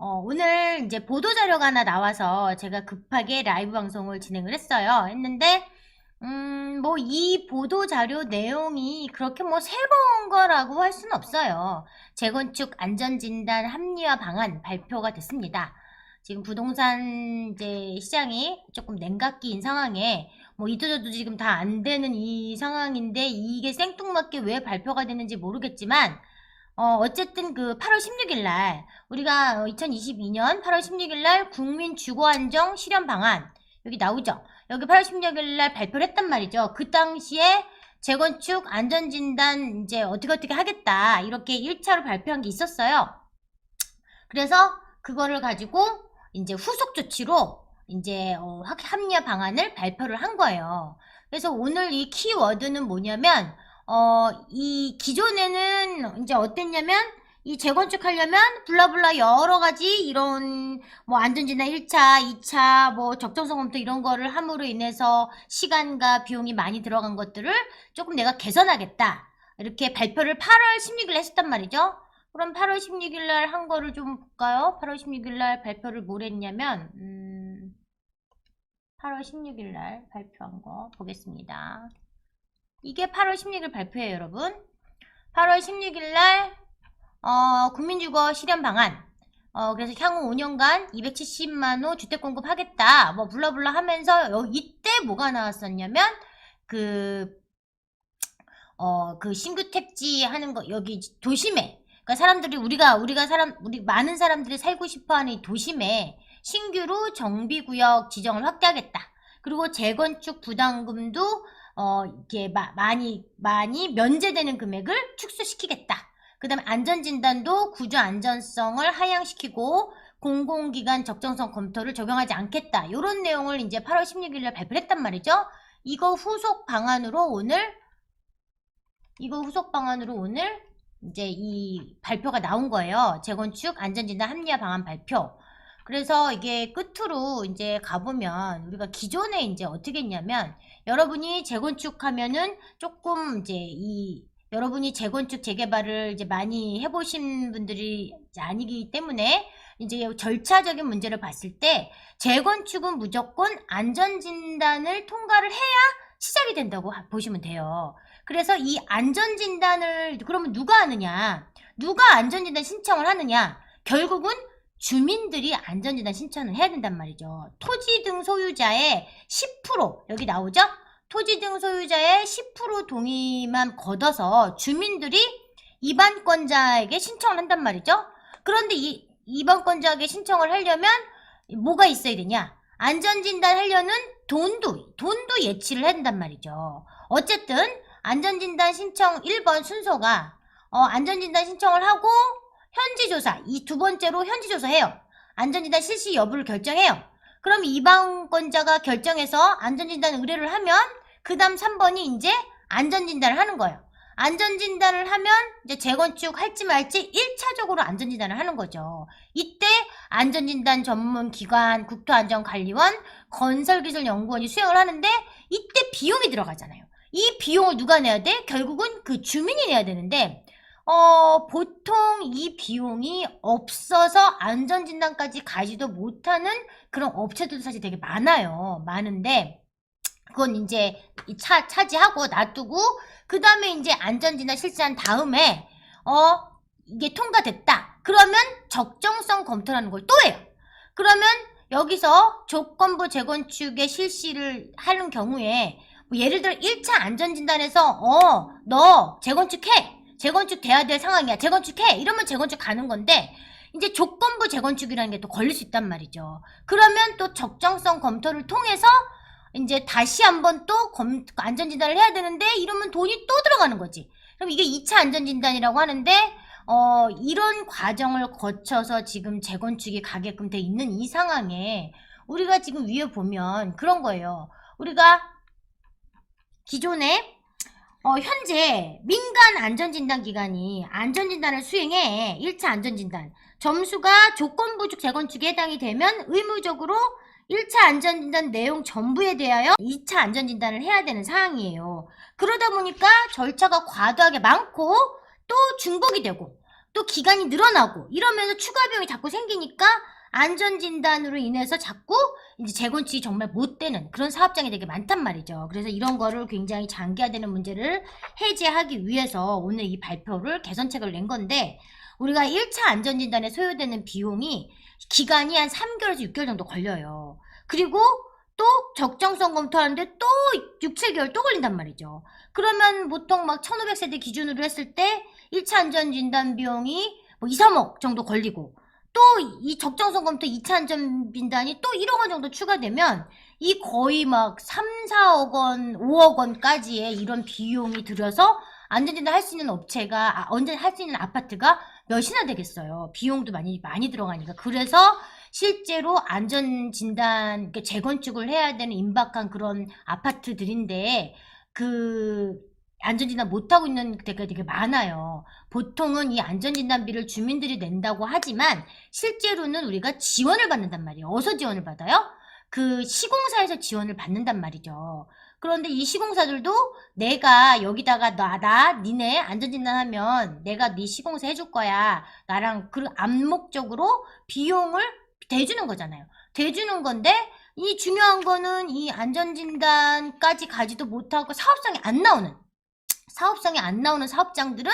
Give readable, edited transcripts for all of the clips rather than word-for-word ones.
오늘 이제 보도자료가 하나 나와서 제가 급하게 라이브 방송을 진행을 했어요. 했는데, 뭐, 이 보도자료 내용이 그렇게 뭐 새로운 거라고 할 수는 없어요. 재건축 안전진단 합리화 방안 발표가 됐습니다. 지금 부동산 이제 시장이 조금 냉각기인 상황에 뭐 이도저도 지금 다 안 되는 이 상황인데 이게 생뚱맞게 왜 발표가 됐는지 모르겠지만 어쨌든 그 8월 16일 날 우리가 2022년 8월 16일 날 국민 주거 안정 실현 방안 여기 나오죠. 여기 8월 16일 날 발표를 했단 말이죠. 그 당시에 재건축 안전진단 이제 어떻게 하겠다 이렇게 1차로 발표한 게 있었어요. 그래서 그거를 가지고 이제 후속 조치로 이제 합리화 방안을 발표를 한 거예요. 그래서 오늘 이 키워드는 뭐냐면 이 기존에는 이제 어땠냐면 이 재건축하려면 블라블라 여러 가지 이런 뭐 안전진단 1차, 2차 뭐 적정성 검토 이런 거를 함으로 인해서 시간과 비용이 많이 들어간 것들을 조금 내가 개선하겠다. 이렇게 발표를 8월 16일 했었단 말이죠. 그럼 8월 16일 날 한 거를 좀 볼까요? 8월 16일 날 발표를 뭘 했냐면 8월 16일 날 발표한 거 보겠습니다. 이게 8월 16일 발표예요, 여러분. 8월 16일 날 국민주거 실현 방안. 그래서 향후 5년간 270만 호 주택 공급하겠다. 뭐 블라블라 하면서 이때 뭐가 나왔었냐면 그 신규 택지 하는 거 여기 도심에 그러니까 사람들이 우리 많은 사람들이 살고 싶어하는 이 도심에 신규로 정비구역 지정을 확대하겠다. 그리고 재건축 부담금도 이렇게 많이 면제되는 금액을 축소시키겠다. 그 다음에 안전진단도 구조 안전성을 하향시키고 공공기관 적정성 검토를 적용하지 않겠다. 이런 내용을 이제 8월 16일에 발표를 했단 말이죠. 이거 후속 방안으로 오늘 이제 이 발표가 나온 거예요. 재건축 안전진단 합리화 방안 발표. 그래서 이게 끝으로 이제 가보면 우리가 기존에 이제 어떻게 했냐면 여러분이 재건축하면은 조금 이제 여러분이 재건축 재개발을 이제 많이 해보신 분들이 아니기 때문에 이제 절차적인 문제를 봤을 때 재건축은 무조건 안전진단을 통과를 해야 시작이 된다고 보시면 돼요. 그래서 이 안전진단을 그러면 누가 하느냐? 누가 안전진단 신청을 하느냐? 결국은 주민들이 안전진단 신청을 해야 된단 말이죠. 토지 등 소유자의 10% 여기 나오죠? 토지 등 소유자의 10% 동의만 걷어서 주민들이 입안권자에게 신청을 한단 말이죠. 그런데 이 입안권자에게 신청을 하려면 뭐가 있어야 되냐? 안전진단 하려는 돈도 예치를 해야 된단 말이죠. 어쨌든 안전진단 신청 1번 순서가 안전진단 신청을 하고 현지조사 이 두 번째로 현지조사해요. 안전진단 실시 여부를 결정해요. 그럼 입안권자가 결정해서 안전진단 의뢰를 하면 그 다음 3번이 이제 안전진단을 하는 거예요. 안전진단을 하면 이제 재건축 할지 말지 1차적으로 안전진단을 하는 거죠. 이때 안전진단 전문기관, 국토안전관리원, 건설기술연구원이 수행을 하는데 이때 비용이 들어가잖아요. 이 비용을 누가 내야 돼? 결국은 그 주민이 내야 되는데 보통 이 비용이 없어서 안전진단까지 가지도 못하는 그런 업체들도 사실 되게 많은데 그건 이제 차지하고 놔두고 그 다음에 이제 안전진단 실시한 다음에 이게 통과됐다. 그러면 적정성 검토라는 걸 또 해요. 그러면 여기서 조건부 재건축의 실시를 하는 경우에 뭐 예를 들어 1차 안전진단에서 너 재건축해. 재건축 돼야 될 상황이야. 재건축해. 이러면 재건축 가는 건데 이제 조건부 재건축이라는 게 또 걸릴 수 있단 말이죠. 그러면 또 적정성 검토를 통해서 이제 다시 한번 또 안전진단을 해야 되는데 이러면 돈이 또 들어가는 거지. 그럼 이게 2차 안전진단이라고 하는데 이런 과정을 거쳐서 지금 재건축이 가게끔 돼 있는 이 상황에 우리가 지금 위에 보면 그런 거예요. 우리가 기존에 현재 민간 안전진단기관이 안전진단을 수행해 1차 안전진단 점수가 조건부 재건축에 해당이 되면 의무적으로 1차 안전진단 내용 전부에 대하여 2차 안전진단을 해야 되는 상황이에요. 그러다 보니까 절차가 과도하게 많고 또 중복이 되고 또 기간이 늘어나고 이러면서 추가 비용이 자꾸 생기니까 안전진단으로 인해서 자꾸 이제 재건축이 정말 못 되는 그런 사업장이 되게 많단 말이죠. 그래서 이런 거를 굉장히 장기화되는 문제를 해제하기 위해서 오늘 이 발표를 개선책을 낸 건데, 우리가 1차 안전진단에 소요되는 비용이 기간이 한 3개월에서 6개월 정도 걸려요. 그리고 또 적정성 검토하는데 또 6, 7개월 또 걸린단 말이죠. 그러면 보통 막 1500세대 기준으로 했을 때 1차 안전진단 비용이 뭐 2, 3억 정도 걸리고, 또 이 적정성 검토 2차 안전진단이 또 1억 원 정도 추가되면 이 거의 막 3, 4억 원, 5억 원까지의 이런 비용이 들여서 안전진단 할 수 있는 업체가, 할 수 있는 아파트가 몇이나 되겠어요. 비용도 많이 들어가니까. 그래서 실제로 안전진단, 그러니까 재건축을 해야 되는 임박한 그런 아파트들인데, 그 안전진단 못하고 있는 데가 되게 많아요. 보통은 이 안전진단비를 주민들이 낸다고 하지만 실제로는 우리가 지원을 받는단 말이에요. 어디서 지원을 받아요? 그 시공사에서 지원을 받는단 말이죠. 그런데 이 시공사들도 내가 여기다가 니네 안전진단하면 내가 네 시공사 해줄 거야, 나랑 그 암묵적으로 비용을 대주는 거잖아요. 대주는 건데, 이 중요한 거는 이 안전진단까지 가지도 못하고 사업성이 안 나오는 사업장들은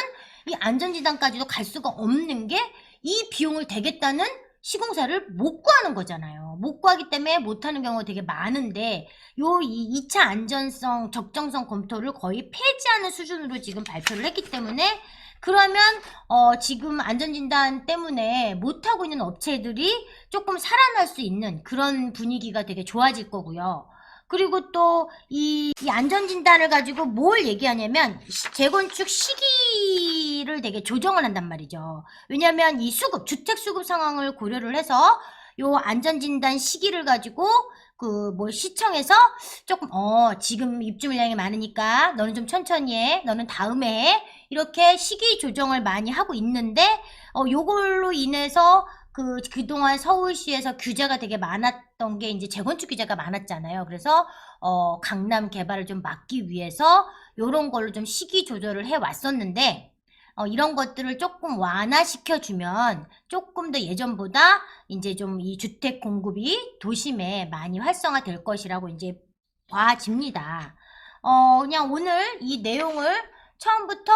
이 안전진단까지도 갈 수가 없는 게, 이 비용을 대겠다는 시공사를 못 구하는 거잖아요. 못 구하기 때문에 못하는 경우가 되게 많은데, 이 2차 안전성, 적정성 검토를 거의 폐지하는 수준으로 지금 발표를 했기 때문에, 그러면 지금 안전진단 때문에 못하고 있는 업체들이 조금 살아날 수 있는 그런 분위기가 되게 좋아질 거고요. 그리고 또 이 안전진단을 가지고 뭘 얘기하냐면 재건축 시기를 되게 조정을 한단 말이죠. 왜냐면 이 주택 수급 상황을 고려를 해서 요 안전진단 시기를 가지고 시청에서 조금 지금 입주 물량이 많으니까 너는 좀 천천히 해, 너는 다음에 해, 이렇게 시기 조정을 많이 하고 있는데, 요걸로 인해서 그동안 서울시에서 규제가 되게 많았던 게, 이제 재건축 규제가 많았잖아요. 그래서 강남 개발을 좀 막기 위해서 요런 걸로 좀 시기 조절을 해 왔었는데, 이런 것들을 조금 완화시켜주면 조금 더 예전보다 이제 좀 이 주택 공급이 도심에 많이 활성화될 것이라고 이제 봐집니다. 그냥 오늘 이 내용을 처음부터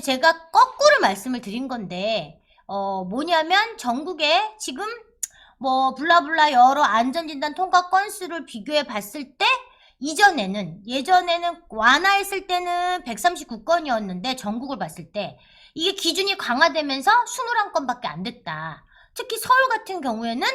제가 거꾸로 말씀을 드린 건데, 뭐냐면 전국에 지금 뭐 블라블라 여러 안전진단 통과 건수를 비교해 봤을 때, 예전에는 완화했을 때는 139건이었는데 전국을 봤을 때 이게 기준이 강화되면서 21건밖에 안 됐다. 특히 서울 같은 경우에는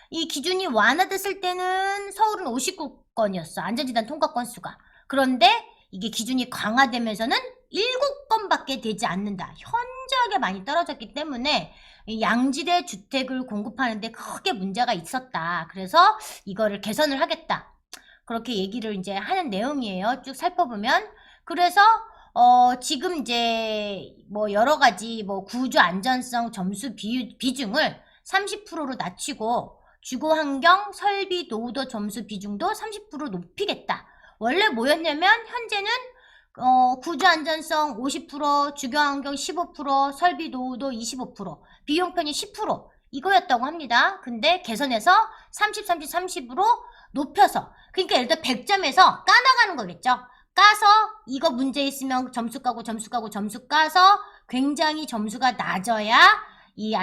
이 기준이 완화됐을 때는 서울은 59건이었어. 안전진단 통과 건수가. 그런데 이게 기준이 강화되면서는 7건밖에 되지 않는다. 현저하게 많이 떨어졌기 때문에 양질의 주택을 공급하는데 크게 문제가 있었다. 그래서 이거를 개선을 하겠다. 그렇게 얘기를 이제 하는 내용이에요. 쭉 살펴보면. 그래서 지금 이제 뭐 여러 가지 뭐 구조 안전성 점수 비중을 30%로 낮추고, 주거 환경 설비 노후도 점수 비중도 30% 높이겠다. 원래 뭐였냐면 현재는 구조 안전성 50%, 주거 환경 15%, 설비 노후도 25%, 비용 편입 10% 이거였다고 합니다. 근데 개선해서 30, 30, 30으로 높여서, 그러니까 예를 들어 100점에서 까나가는 거겠죠. 까서 이거 문제 있으면 점수 까고 점수 까고 점수 까서 굉장히 점수가 낮아야 이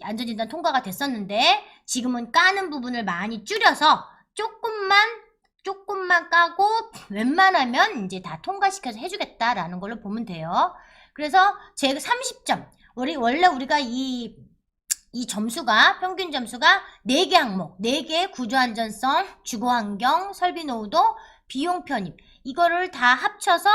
안전진단 통과가 됐었는데, 지금은 까는 부분을 많이 줄여서 조금만 까고 웬만하면 이제 다 통과시켜서 해주겠다라는 걸로 보면 돼요. 그래서 제가 30점, 원래 우리가 이 점수가, 평균 점수가 4개 항목, 4개 구조안전성, 주거환경, 설비노후도, 비용 편입, 이거를 다 합쳐서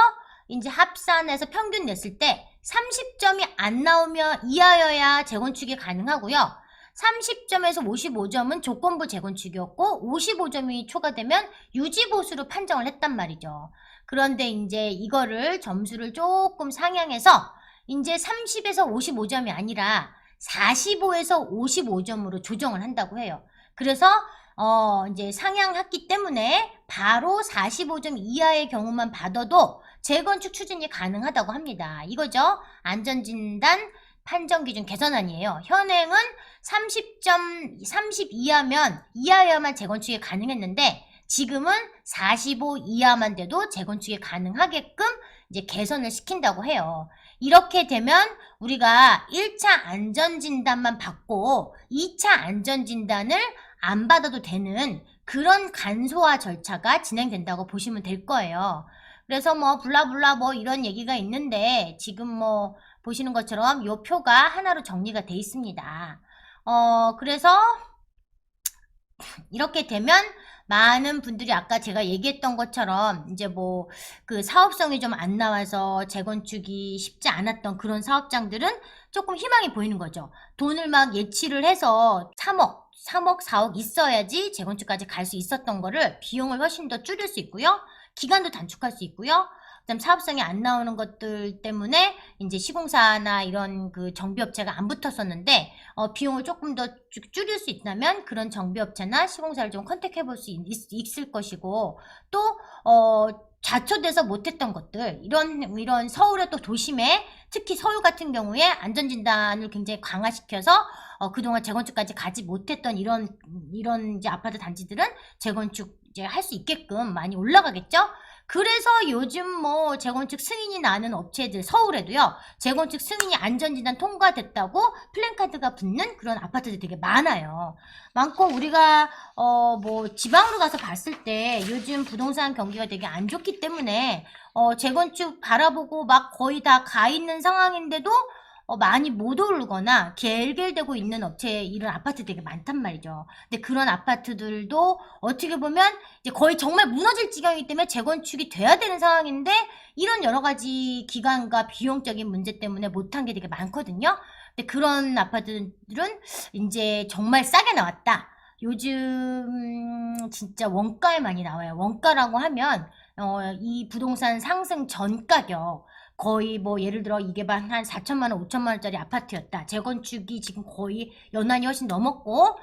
이제 합산해서 평균 냈을 때 30점이 안 나오면 이하여야 재건축이 가능하고요. 30점에서 55점은 조건부 재건축이었고, 55점이 초과되면 유지보수로 판정을 했단 말이죠. 그런데 이제 이거를 점수를 조금 상향해서 이제 30에서 55점이 아니라 45에서 55점으로 조정을 한다고 해요. 그래서 이제 상향했기 때문에 바로 45점 이하의 경우만 받아도 재건축 추진이 가능하다고 합니다. 이거죠. 안전진단 판정 기준 개선안이에요. 현행은 30 이하여야만 재건축이 가능했는데 지금은 45 이하만 돼도 재건축이 가능하게끔 이제 개선을 시킨다고 해요. 이렇게 되면 우리가 1차 안전진단만 받고 2차 안전진단을 안 받아도 되는 그런 간소화 절차가 진행된다고 보시면 될 거예요. 그래서 뭐 블라블라 뭐 이런 얘기가 있는데 지금 뭐 보시는 것처럼 요 표가 하나로 정리가 돼 있습니다. 그래서 이렇게 되면 많은 분들이 아까 제가 얘기했던 것처럼 이제 뭐 그 사업성이 좀 안 나와서 재건축이 쉽지 않았던 그런 사업장들은 조금 희망이 보이는 거죠. 돈을 막 예치를 해서 3억, 4억 있어야지 재건축까지 갈 수 있었던 거를 비용을 훨씬 더 줄일 수 있고요. 기간도 단축할 수 있고요. 그다음 사업성이 안 나오는 것들 때문에 이제 시공사나 이런 그 정비업체가 안 붙었었는데 비용을 조금 더 줄일 수 있다면 그런 정비업체나 시공사를 좀 컨택해 볼 수 있을 것이고 또 좌초돼서 못했던 것들 이런 서울의 또 도심에 특히 서울 같은 경우에 안전진단을 굉장히 강화시켜서 그동안 재건축까지 가지 못했던 이런 이제 아파트 단지들은 재건축 이제 할 수 있게끔 많이 올라가겠죠? 그래서 요즘 뭐 재건축 승인이 나는 업체들 서울에도요 재건축 승인이 안전진단 통과됐다고 플랜카드가 붙는 그런 아파트들이 되게 많아요. 많고 우리가 뭐 지방으로 가서 봤을 때 요즘 부동산 경기가 되게 안 좋기 때문에 재건축 바라보고 막 거의 다 가 있는 상황인데도 많이 못 오르거나 겔겔대고 있는 업체 이런 아파트 되게 많단 말이죠. 근데 그런 아파트들도 어떻게 보면 이제 거의 정말 무너질 지경이기 때문에 재건축이 돼야 되는 상황인데 이런 여러 가지 기간과 비용적인 문제 때문에 못한 게 되게 많거든요. 근데 그런 아파트들은 이제 정말 싸게 나왔다. 요즘 진짜 원가에 많이 나와요. 원가라고 하면 이 부동산 상승 전 가격 거의 뭐 예를 들어 이게 한 4천만 원, 5천만 원짜리 아파트였다. 재건축이 지금 거의 연한이 훨씬 넘었고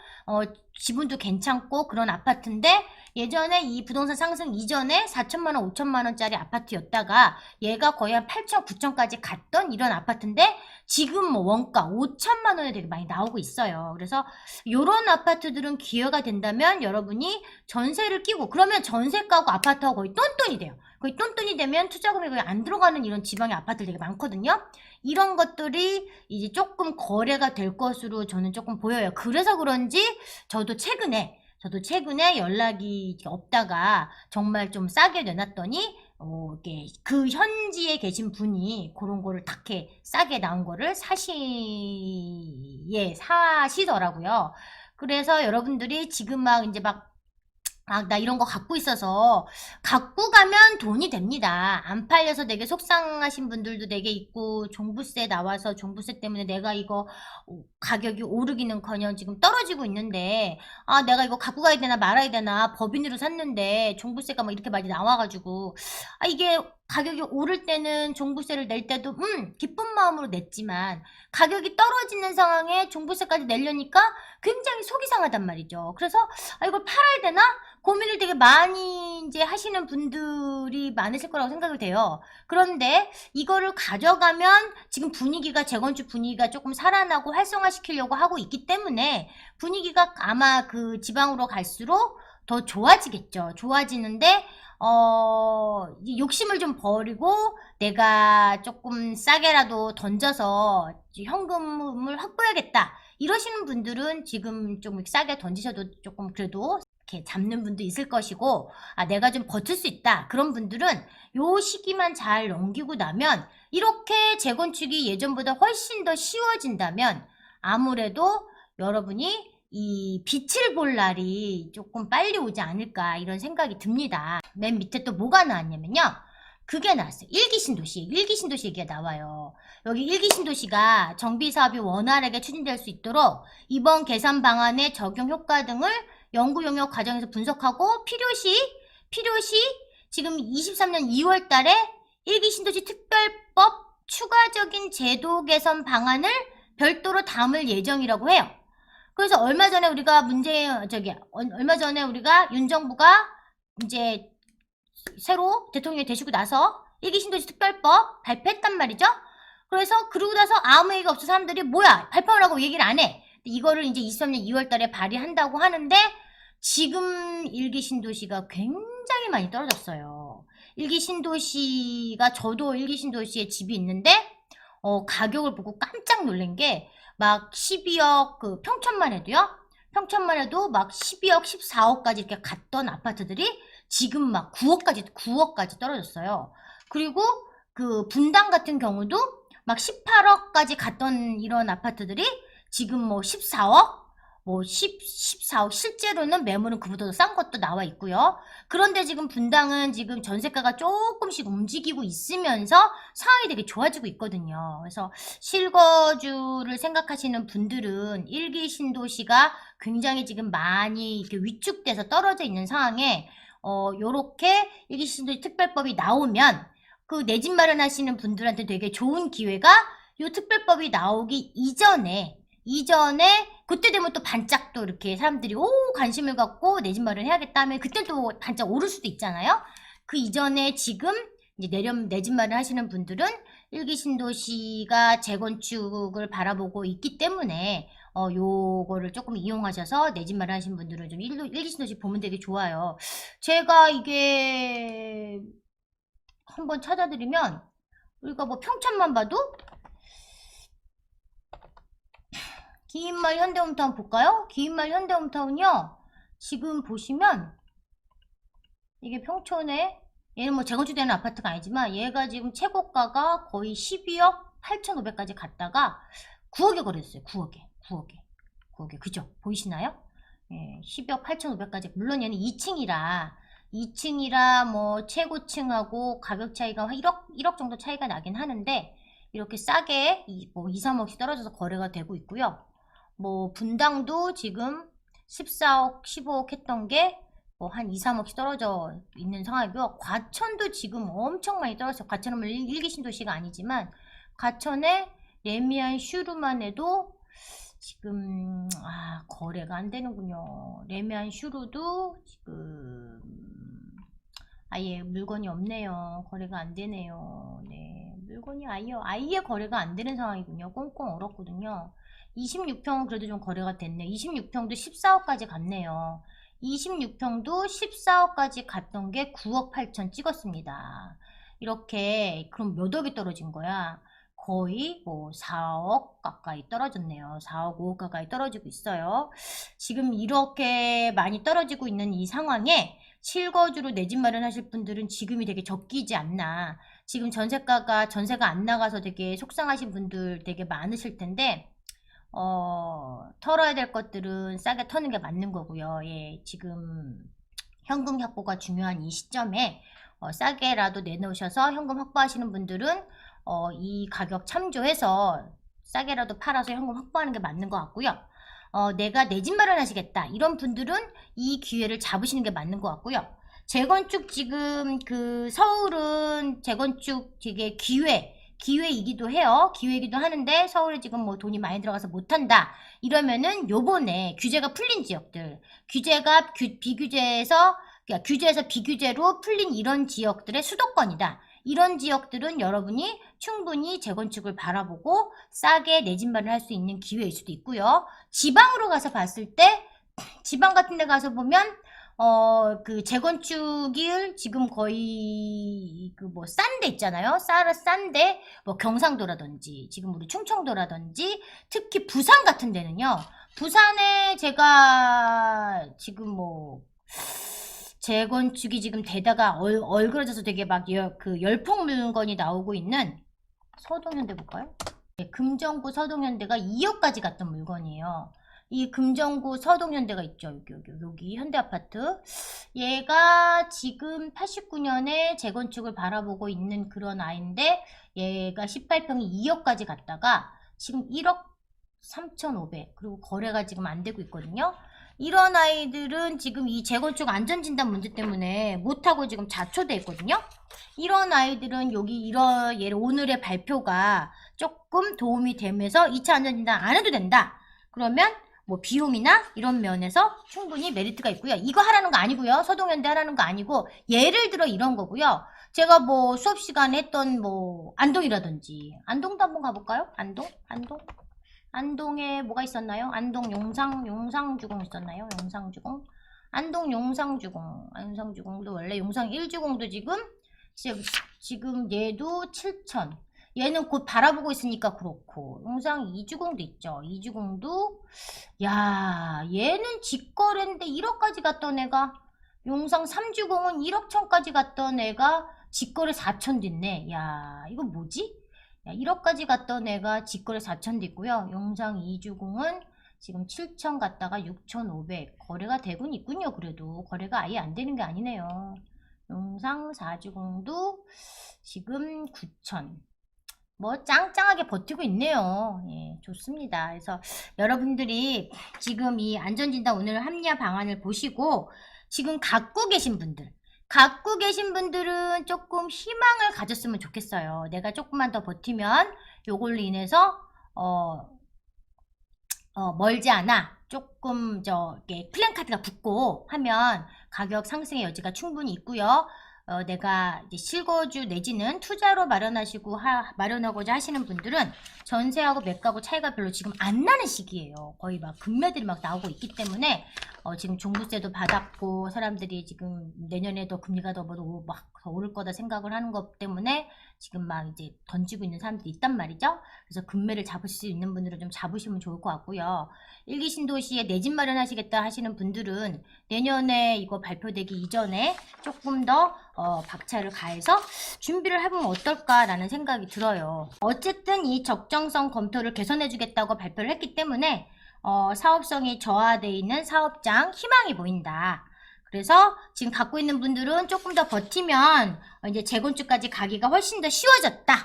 지분도 괜찮고 그런 아파트인데 예전에 이 부동산 상승 이전에 4천만 원, 5천만 원짜리 아파트였다가 얘가 거의 한 8천, 9천까지 갔던 이런 아파트인데 지금 뭐 원가 5천만 원에 되게 많이 나오고 있어요. 그래서 이런 아파트들은 기회가 된다면 여러분이 전세를 끼고 그러면 전세가고 아파트하고 거의 똔똔이 돼요. 거의 똔똔이 되면 투자금이 거의 안 들어가는 이런 지방의 아파트들 되게 많거든요. 이런 것들이 이제 조금 거래가 될 것으로 저는 조금 보여요. 그래서 그런지 저도 최근에 연락이 없다가 정말 좀 싸게 내놨더니 이게 그 현지에 계신 분이 그런 거를 딱히 싸게 나온 거를 사시더라고요. 그래서 여러분들이 지금 막 이제 막 나 이런 거 갖고 있어서 갖고 가면 돈이 됩니다. 안 팔려서 되게 속상하신 분들도 되게 있고 종부세 나와서 종부세 때문에 내가 이거 가격이 오르기는커녕 지금 떨어지고 있는데 내가 이거 갖고 가야 되나 말아야 되나 법인으로 샀는데 종부세가 막 이렇게 많이 나와가지고 이게 가격이 오를 때는 종부세를 낼 때도 기쁜 마음으로 냈지만 가격이 떨어지는 상황에 종부세까지 내려니까 굉장히 속이 상하단 말이죠. 그래서 이걸 팔아야 되나? 고민을 되게 많이 이제 하시는 분들이 많으실 거라고 생각이 돼요. 그런데 이거를 가져가면 지금 재건축 분위기가 조금 살아나고 활성화시키려고 하고 있기 때문에 분위기가 아마 그 지방으로 갈수록 더 좋아지겠죠. 좋아지는데 욕심을 좀 버리고 내가 조금 싸게라도 던져서 현금을 확보해야겠다. 이러시는 분들은 지금 좀 싸게 던지셔도 조금 그래도 이렇게 잡는 분도 있을 것이고 내가 좀 버틸 수 있다. 그런 분들은 요 시기만 잘 넘기고 나면 이렇게 재건축이 예전보다 훨씬 더 쉬워진다면 아무래도 여러분이 이 빛을 볼 날이 조금 빨리 오지 않을까 이런 생각이 듭니다. 맨 밑에 또 뭐가 나왔냐면요. 그게 나왔어요. 일기신도시 얘기가 나와요. 여기 일기신도시가 정비사업이 원활하게 추진될 수 있도록 이번 개선 방안의 적용 효과 등을 연구 용역 과정에서 분석하고 필요시 지금 23년 2월 달에 일기신도시 특별법 추가적인 제도 개선 방안을 별도로 담을 예정이라고 해요. 그래서 얼마 전에 우리가 윤 정부가 이제 새로 대통령이 되시고 나서 일기신도시 특별법 발표했단 말이죠. 그래서 그러고 나서 아무 얘기가 없어. 사람들이 뭐야 발표를 하고 얘기를 안 해. 이거를 이제 23년 2월 달에 발의한다고 하는데 지금 일기 신도시가 굉장히 많이 떨어졌어요. 일기 신도시가 저도 일기 신도시에 집이 있는데 가격을 보고 깜짝 놀란 게 막 12억 그 평촌만 해도요. 평촌만 해도 막 12억, 14억까지 이렇게 갔던 아파트들이 지금 막 9억까지 떨어졌어요. 그리고 그 분당 같은 경우도 막 18억까지 갔던 이런 아파트들이 지금 뭐 14억, 뭐 14억, 실제로는 매물은 그보다 싼 것도 나와 있고요. 그런데 지금 분당은 지금 전세가가 조금씩 움직이고 있으면서 상황이 되게 좋아지고 있거든요. 그래서 실거주를 생각하시는 분들은 일기 신도시가 굉장히 지금 많이 이렇게 위축돼서 떨어져 있는 상황에 요렇게 일기 신도시 특별법이 나오면 그 내 집 마련하시는 분들한테 되게 좋은 기회가 요 특별법이 나오기 이전에 그때 되면 또 반짝 또 이렇게 사람들이 관심을 갖고 내 집 마련해야겠다 하면 그때 또 반짝 오를 수도 있잖아요. 그 이전에 지금 이제 내 집 마련 하시는 분들은 일기 신도시가 재건축을 바라보고 있기 때문에 요거를 조금 이용하셔서 내 집 마련 하시는 분들은 좀 일기 신도시 보면 되게 좋아요. 제가 이게 한번 찾아드리면 우리가 뭐 평촌만 봐도 기인말 현대홈타운 볼까요? 기인말 현대홈타운이요. 지금 보시면 이게 평촌에 얘는 뭐 재건축되는 아파트가 아니지만 얘가 지금 최고가가 거의 12억 8,500까지 갔다가 9억에 거래됐어요. 9억에 그죠? 보이시나요? 예, 12억 8,500까지. 물론 얘는 2층이라 뭐 최고층하고 가격 차이가 1억 정도 차이가 나긴 하는데 이렇게 싸게 뭐 2, 3억씩 떨어져서 거래가 되고 있고요. 뭐 분당도 지금 14억, 15억 했던 게 뭐 한 2, 3억씩 떨어져 있는 상황이고요. 과천도 지금 엄청 많이 떨어졌어요. 과천은 일기 신도시가 아니지만 과천의 레미안 슈루만 해도 지금 거래가 안 되는군요. 레미안 슈루도 지금 아예 물건이 없네요. 거래가 안 되네요. 네, 물건이 아예 거래가 안 되는 상황이군요. 꽁꽁 얼었거든요. 26평은 그래도 좀 거래가 됐네요. 26평도 14억까지 갔네요. 26평도 14억까지 갔던 게 9억 8천 찍었습니다. 이렇게 그럼 몇 억이 떨어진 거야? 거의 뭐 4억 가까이 떨어졌네요. 4억 5억 가까이 떨어지고 있어요. 지금 이렇게 많이 떨어지고 있는 이 상황에 실거주로 내 집 마련하실 분들은 지금이 되게 적기지 않나. 지금 전세가 안 나가서 되게 속상하신 분들 되게 많으실 텐데 털어야 될 것들은 싸게 터는 게 맞는 거고요. 예, 지금 현금 확보가 중요한 이 시점에 싸게라도 내놓으셔서 현금 확보하시는 분들은 이 가격 참조해서 싸게라도 팔아서 현금 확보하는 게 맞는 것 같고요. 내가 내 집 마련하시겠다 이런 분들은 이 기회를 잡으시는 게 맞는 것 같고요. 재건축 지금 그 서울은 재건축 되게 기회이기도 해요. 기회이기도 하는데 서울에 지금 뭐 돈이 많이 들어가서 못한다. 이러면은 요번에 규제가 풀린 지역들, 비규제에서 그러니까 규제에서 비규제로 풀린 이런 지역들의 수도권이다. 이런 지역들은 여러분이 충분히 재건축을 바라보고 싸게 내 집 마련할 수 있는 기회일 수도 있고요. 지방으로 가서 봤을 때 지방 같은 데 가서 보면 그 재건축일 지금 거의 그 뭐 싼 데 있잖아요. 싼데 뭐 경상도라든지 지금 우리 충청도라든지 특히 부산 같은 데는요. 부산에 제가 지금 뭐 재건축이 지금 되다가 얼그러져서 되게 막 그 열폭 물건이 나오고 있는 서동현대 볼까요? 네, 금정구 서동현대가 2억까지 갔던 물건이에요. 이 금정구 서동현대가 있죠. 여기 현대아파트. 얘가 지금 89년에 재건축을 바라보고 있는 그런 아이인데 얘가 18평이 2억까지 갔다가 지금 1억 3,500 그리고 거래가 지금 안 되고 있거든요. 이런 아이들은 지금 이 재건축 안전진단 문제 때문에 못하고 지금 자초돼 있거든요. 이런 아이들은 얘를 오늘의 발표가 조금 도움이 되면서 2차 안전진단 안 해도 된다. 그러면 뭐 비용이나 이런 면에서 충분히 메리트가 있고요. 이거 하라는 거 아니고요. 서동현대 하라는 거 아니고 예를 들어 이런 거고요. 제가 뭐 수업 시간에 했던 뭐 안동이라든지 안동도 한번 가볼까요? 안동에 뭐가 있었나요? 안동 용상주공 있었나요? 용상주공 용상주공도 원래 용상 1주공도 지금 얘도 7천. 얘는 곧 바라보고 있으니까 그렇고 용상 2주공도 있죠. 2주공도 야 얘는 직거래인데 1억까지 갔던 애가 용상 3주공은 1억 천까지 갔던 애가 직거래 4천 됐네. 야 이거 뭐지? 야, 1억까지 갔던 애가 직거래 4천 됐고요. 용상 2주공은 지금 7천 갔다가 6,500 거래가 되곤 있군요. 그래도 거래가 아예 안 되는 게 아니네요. 용상 4주공도 지금 9천. 뭐 짱짱하게 버티고 있네요. 예, 좋습니다. 그래서 여러분들이 지금 이 안전진단 오늘 합리화 방안을 보시고 지금 갖고 계신 분들은 조금 희망을 가졌으면 좋겠어요. 내가 조금만 더 버티면 요걸로 인해서 멀지 않아 조금 이렇게 플랜카드가 붙고 하면 가격 상승의 여지가 충분히 있고요. 내가 이제 실거주 내지는 투자로 마련하고자 하시는 분들은 전세하고 매가하고 차이가 별로 지금 안 나는 시기예요. 거의 막 금매들이 막 나오고 있기 때문에 지금 종부세도 받았고 사람들이 지금 내년에도 금리가 더 오를 거다 생각을 하는 것 때문에 지금 막 이제 던지고 있는 사람들이 있단 말이죠. 그래서 금매를 잡으실 수 있는 분들은 좀 잡으시면 좋을 것 같고요. 일기 신도시에 내 집 마련하시겠다 하시는 분들은 내년에 이거 발표되기 이전에 조금 더 박차를 가해서 준비를 해보면 어떨까라는 생각이 들어요. 어쨌든 이 적정성 검토를 개선해주겠다고 발표를 했기 때문에 사업성이 저하되어 있는 사업장 희망이 보인다. 그래서 지금 갖고 있는 분들은 조금 더 버티면 이제 재건축까지 가기가 훨씬 더 쉬워졌다.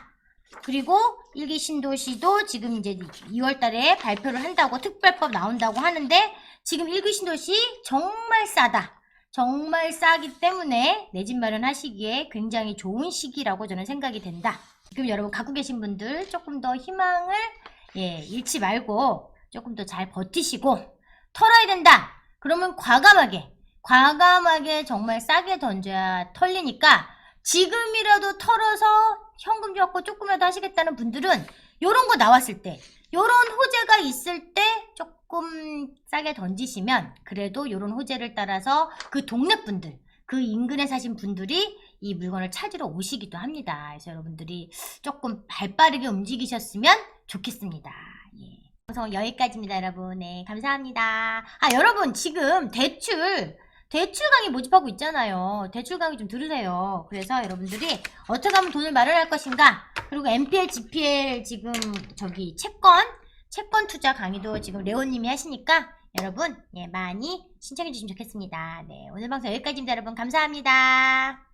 그리고 일기 신도시도 지금 이제 2월 달에 발표를 한다고 특별법 나온다고 하는데 지금 일기 신도시 정말 싸다. 정말 싸기 때문에 내 집 마련하시기에 굉장히 좋은 시기라고 저는 생각이 된다. 지금 여러분 갖고 계신 분들 조금 더 희망을 잃지 말고 조금 더 잘 버티시고 털어야 된다. 그러면 과감하게 정말 싸게 던져야 털리니까 지금이라도 털어서 현금 잡고 조금이라도 하시겠다는 분들은 요런 거 나왔을 때 요런 호재가 있을 때 조금 싸게 던지시면 그래도 요런 호재를 따라서 그 동네 분들 그 인근에 사신 분들이 이 물건을 찾으러 오시기도 합니다. 그래서 여러분들이 조금 발빠르게 움직이셨으면 좋겠습니다. 예. 방송 여기까지입니다, 여러분. 네, 감사합니다. 여러분 지금 대출 강의 모집하고 있잖아요. 대출 강의 좀 들으세요. 그래서 여러분들이 어떻게 하면 돈을 마련할 것인가, 그리고 MPL, GPL 지금 채권 투자 강의도 지금 레오님이 하시니까 여러분 많이 신청해 주시면 좋겠습니다. 네, 오늘 방송 여기까지입니다. 여러분 감사합니다.